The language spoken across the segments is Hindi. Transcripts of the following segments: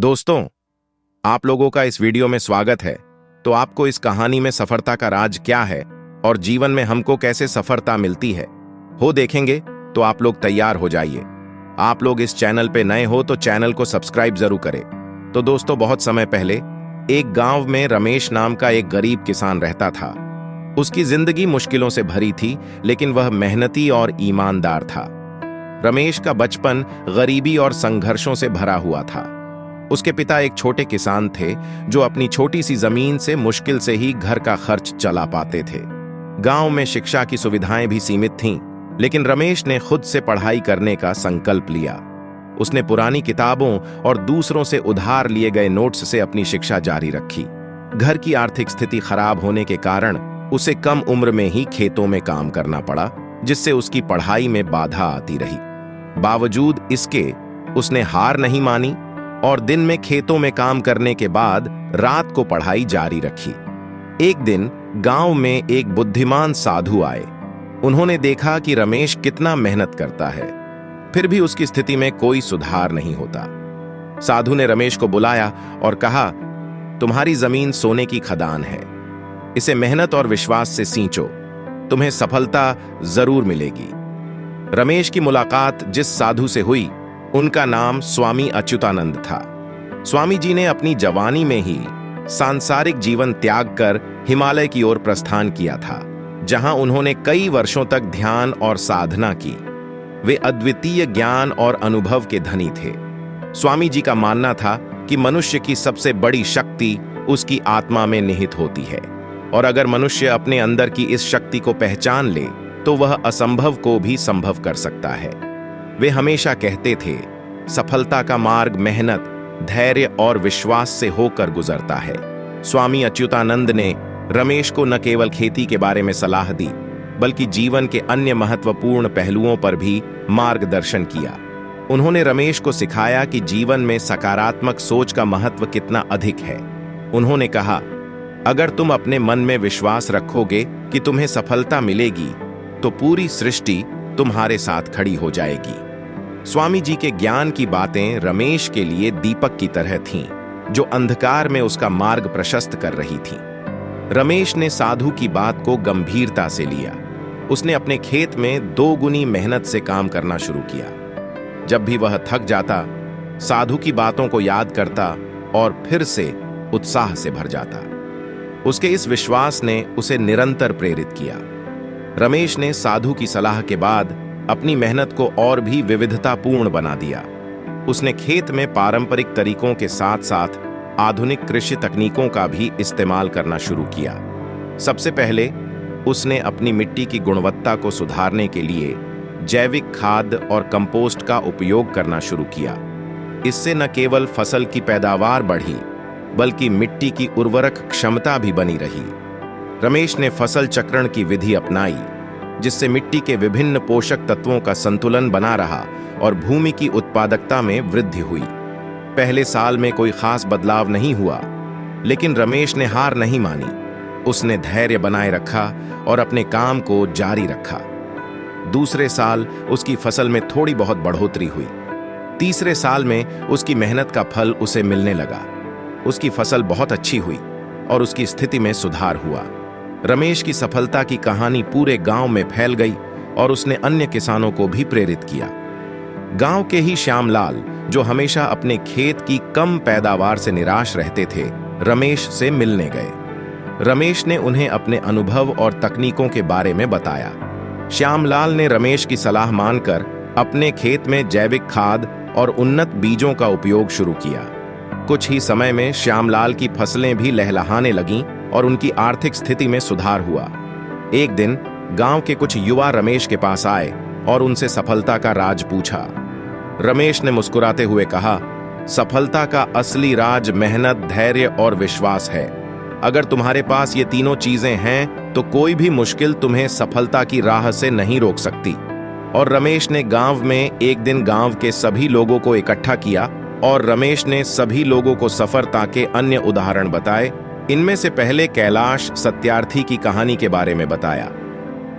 दोस्तों, आप लोगों का इस वीडियो में स्वागत है। तो आपको इस कहानी में सफलता का राज क्या है और जीवन में हमको कैसे सफलता मिलती है हो देखेंगे। तो आप लोग तैयार हो जाइए। आप लोग इस चैनल पे नए हो तो चैनल को सब्सक्राइब जरूर करें। तो दोस्तों, बहुत समय पहले एक गांव में रमेश नाम का एक गरीब किसान रहता था। उसकी जिंदगी मुश्किलों से भरी थी, लेकिन वह मेहनती और ईमानदार था। रमेश का बचपन गरीबी और संघर्षों से भरा हुआ था। उसके पिता एक छोटे किसान थे जो अपनी छोटी सी जमीन से मुश्किल से ही घर का खर्च चला पाते थे। गांव में शिक्षा की सुविधाएं भी सीमित थीं, लेकिन रमेश ने खुद से पढ़ाई करने का संकल्प लिया। उसने पुरानी किताबों और दूसरों से उधार लिए गए नोट्स से अपनी शिक्षा जारी रखी। घर की आर्थिक स्थिति खराब होने के कारण उसे कम उम्र में ही खेतों में काम करना पड़ा, जिससे उसकी पढ़ाई में बाधा आती रही। बावजूद इसके उसने हार नहीं मानी और दिन में खेतों में काम करने के बाद रात को पढ़ाई जारी रखी। एक दिन गांव में एक बुद्धिमान साधु आए। उन्होंने देखा कि रमेश कितना मेहनत करता है, फिर भी उसकी स्थिति में कोई सुधार नहीं होता। साधु ने रमेश को बुलाया और कहा, तुम्हारी जमीन सोने की खदान है, इसे मेहनत और विश्वास से सींचो, तुम्हें सफलता जरूर मिलेगी। रमेश की मुलाकात जिस साधु से हुई, उनका नाम स्वामी अच्युतानंद था। स्वामी जी ने अपनी जवानी में ही सांसारिक जीवन त्याग कर हिमालय की ओर प्रस्थान किया था, जहां उन्होंने कई वर्षों तक ध्यान और साधना की। वे अद्वितीय ज्ञान और अनुभव के धनी थे। स्वामी जी का मानना था कि मनुष्य की सबसे बड़ी शक्ति उसकी आत्मा में निहित होती है, और अगर मनुष्य अपने अंदर की इस शक्ति को पहचान ले तो वह असंभव को भी संभव कर सकता है। वे हमेशा कहते थे, सफलता का मार्ग मेहनत, धैर्य और विश्वास से होकर गुजरता है। स्वामी अच्युतानंद ने रमेश को न केवल खेती के बारे में सलाह दी, बल्कि जीवन के अन्य महत्वपूर्ण पहलुओं पर भी मार्गदर्शन किया। उन्होंने रमेश को सिखाया कि जीवन में सकारात्मक सोच का महत्व कितना अधिक है। उन्होंने कहा, अगर तुम अपने मन में विश्वास रखोगे कि तुम्हें सफलता मिलेगी, तो पूरी सृष्टि तुम्हारे साथ खड़ी हो जाएगी। स्वामी जी के ज्ञान की बातें रमेश के लिए दीपक की तरह थीं, जो अंधकार में उसका मार्ग प्रशस्त कर रही थीं। रमेश ने साधु की बात को गंभीरता से लिया। उसने अपने खेत में 2 गुनी मेहनत से काम करना शुरू किया। जब भी वह थक जाता, साधु की बातों को याद करता और फिर से उत्साह से भर जाता। उसके इस विश्वास ने उसे निरंतर प्रेरित किया। रमेश ने साधु की सलाह के बाद अपनी मेहनत को और भी विविधतापूर्ण बना दिया। उसने खेत में पारंपरिक तरीकों के साथ साथ आधुनिक कृषि तकनीकों का भी इस्तेमाल करना शुरू किया। सबसे पहले उसने अपनी मिट्टी की गुणवत्ता को सुधारने के लिए जैविक खाद और कंपोस्ट का उपयोग करना शुरू किया। इससे न केवल फसल की पैदावार बढ़ी, बल्कि मिट्टी की उर्वरक क्षमता भी बनी रही। रमेश ने फसल चक्रण की विधि अपनाई, जिससे मिट्टी के विभिन्न पोषक तत्वों का संतुलन बना रहा और भूमि की उत्पादकता में वृद्धि हुई। पहले साल में कोई खास बदलाव नहीं हुआ, लेकिन रमेश ने हार नहीं मानी। उसने धैर्य बनाए रखा और अपने काम को जारी रखा। दूसरे साल उसकी फसल में थोड़ी बहुत बढ़ोतरी हुई। तीसरे साल में उसकी मेहनत का फल उसे मिलने लगा। उसकी फसल बहुत अच्छी हुई और उसकी स्थिति में सुधार हुआ। रमेश की सफलता की कहानी पूरे गांव में फैल गई और उसने अन्य किसानों को भी प्रेरित किया। गांव के ही श्यामलाल, जो हमेशा अपने खेत की कम पैदावार से निराश रहते थे, रमेश से मिलने गए। रमेश ने उन्हें अपने अनुभव और तकनीकों के बारे में बताया। श्यामलाल ने रमेश की सलाह मानकर अपने खेत में जैविक खाद और उन्नत बीजों का उपयोग शुरू किया। कुछ ही समय में श्यामलाल की फसलें भी लहलहाने लगीं और उनकी आर्थिक स्थिति में सुधार हुआ। एक दिन गांव के कुछ युवा रमेश के पास आए और उनसे सफलता का राज पूछा। रमेश ने मुस्कुराते हुए कहा, सफलता का असली राज मेहनत, धैर्य और विश्वास है। अगर तुम्हारे पास ये तीनों चीजें हैं, तो कोई भी मुश्किल तुम्हें सफलता की राह से नहीं रोक सकती। और रमेश ने गांव में एक दिन गांव के सभी लोगों को इकट्ठा किया और रमेश ने सभी लोगों को सफलता के अन्य उदाहरण बताए। इनमें से पहले कैलाश सत्यार्थी की कहानी के बारे में बताया।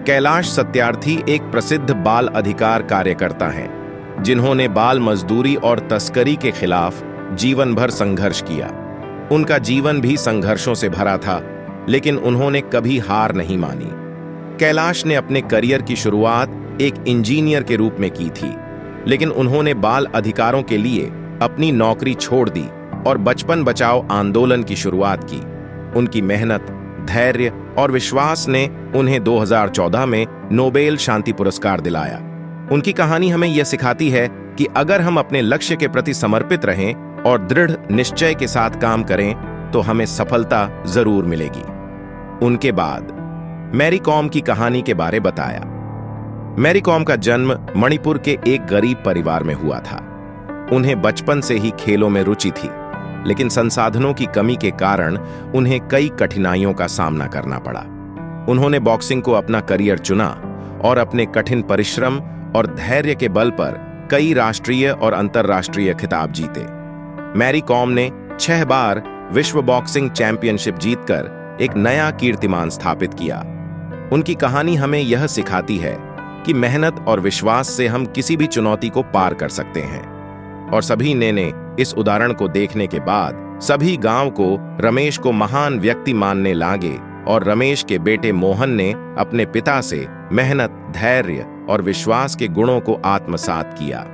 कैलाश सत्यार्थी एक प्रसिद्ध बाल अधिकार कार्यकर्ता हैं, जिन्होंने बाल मजदूरी और तस्करी के खिलाफ जीवन भर संघर्ष किया। उनका जीवन भी संघर्षों से भरा था, लेकिन उन्होंने कभी हार नहीं मानी। कैलाश ने अपने करियर की शुरुआत एक इंजीनियर के रूप में की थी, लेकिन उन्होंने बाल अधिकारों के लिए अपनी नौकरी छोड़ दी और बचपन बचाओ आंदोलन की शुरुआत की। उनकी मेहनत, धैर्य और विश्वास ने उन्हें 2014 में नोबेल शांति पुरस्कार दिलाया। उनकी कहानी हमें यह सिखाती है कि अगर हम अपने लक्ष्य के प्रति समर्पित रहें और दृढ़ निश्चय के साथ काम करें तो हमें सफलता जरूर मिलेगी। उनके बाद मैरी कॉम की कहानी के बारे बताया। मैरी कॉम का जन्म मणिपुर के एक गरीब परिवार में हुआ था। उन्हें बचपन से ही खेलों में रुचि थी, लेकिन संसाधनों की कमी के कारण उन्हें कई कठिनाइयों का सामना करना पड़ा। उन्होंने बॉक्सिंग को अपना करियर चुना और अपने कठिन परिश्रम और धैर्य के बल पर कई राष्ट्रीय और अंतर्राष्ट्रीय खिताब जीते। मैरी कॉम ने 6 बार विश्व बॉक्सिंग चैंपियनशिप जीतकर एक नया कीर्तिमान स्थापित किया। उनकी कहानी हमें यह सिखाती है कि मेहनत और विश्वास से हम किसी भी चुनौती को पार कर सकते हैं। और सभी ने इस उदाहरण को देखने के बाद सभी गांव को रमेश को महान व्यक्ति मानने लगे और रमेश के बेटे मोहन ने अपने पिता से मेहनत, धैर्य और विश्वास के गुणों को आत्मसात किया।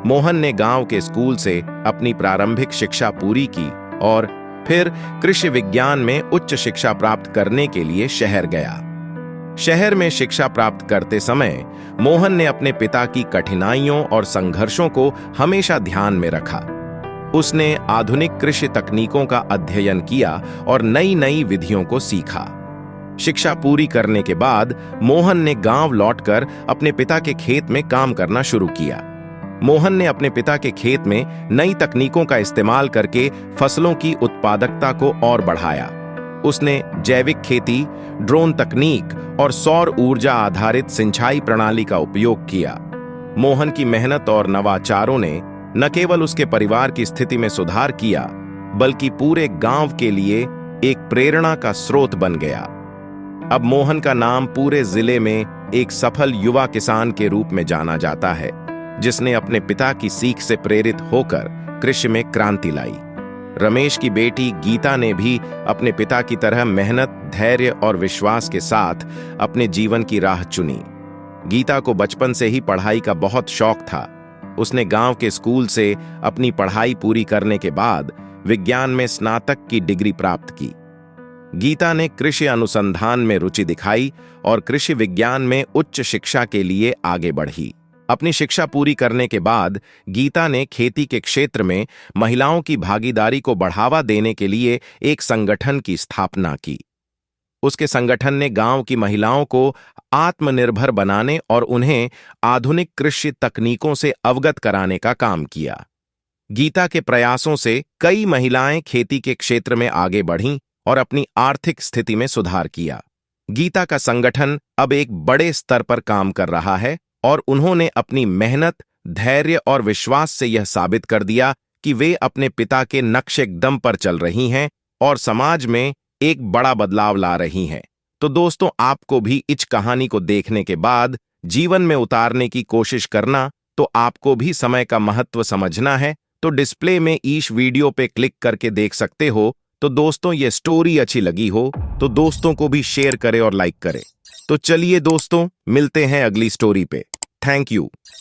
मोहन ने गांव के स्कूल से अपनी प्रारंभिक शिक्षा पूरी की और फिर कृषि विज्ञान में उच्च शिक्षा प्राप्त करने के लिए शहर गया। शहर में शिक्षा प्राप्त करते समय मोहन ने अपने पिता की कठिनाइयों और संघर्षों को हमेशा ध्यान में रखा। उसने आधुनिक कृषि तकनीकों का अध्ययन किया और नई नई विधियों को सीखा। शिक्षा पूरी करने के बाद मोहन ने गांव लौटकर अपने पिता के खेत में काम करना शुरू किया। मोहन ने अपने पिता के खेत में नई तकनीकों का इस्तेमाल करके फसलों की उत्पादकता को और बढ़ाया। उसने जैविक खेती, ड्रोन तकनीक और सौर ऊर्जा आधारित सिंचाई प्रणाली का उपयोग किया। मोहन की मेहनत और नवाचारों ने न केवल उसके परिवार की स्थिति में सुधार किया, बल्कि पूरे गांव के लिए एक प्रेरणा का स्रोत बन गया। अब मोहन का नाम पूरे जिले में एक सफल युवा किसान के रूप में जाना जाता है, जिसने अपने पिता की सीख से प्रेरित होकर कृषि में क्रांति लाई। रमेश की बेटी गीता ने भी अपने पिता की तरह मेहनत, धैर्य और विश्वास के साथ अपने जीवन की राह चुनी। गीता को बचपन से ही पढ़ाई का बहुत शौक था। उसने गांव के स्कूल से अपनी पढ़ाई पूरी करने के बाद विज्ञान में स्नातक की डिग्री प्राप्त की। गीता ने कृषि अनुसंधान में रुचि दिखाई और कृषि विज्ञान में उच्च शिक्षा के लिए आगे बढ़ी। अपनी शिक्षा पूरी करने के बाद गीता ने खेती के क्षेत्र में महिलाओं की भागीदारी को बढ़ावा देने के लिए एक संगठन की स्थापना की। उसके संगठन ने गांव की महिलाओं को आत्मनिर्भर बनाने और उन्हें आधुनिक कृषि तकनीकों से अवगत कराने का काम किया। गीता के प्रयासों से कई महिलाएं खेती के क्षेत्र में आगे बढ़ीं और अपनी आर्थिक स्थिति में सुधार किया। गीता का संगठन अब एक बड़े स्तर पर काम कर रहा है और उन्होंने अपनी मेहनत, धैर्य और विश्वास से यह साबित कर दिया कि वे अपने पिता के नक्शे कदम पर चल रही हैं और समाज में एक बड़ा बदलाव ला रही हैं। तो दोस्तों, आपको भी इस कहानी को देखने के बाद जीवन में उतारने की कोशिश करना, तो आपको भी समय का महत्व समझना है, तो डिस्प्ले में इस वीडियो पे क्लिक करके देख सकते हो। तो दोस्तों, ये स्टोरी अच्छी लगी हो तो दोस्तों को भी शेयर करें और लाइक करें। तो चलिए दोस्तों, मिलते हैं अगली स्टोरी पे। Thank you.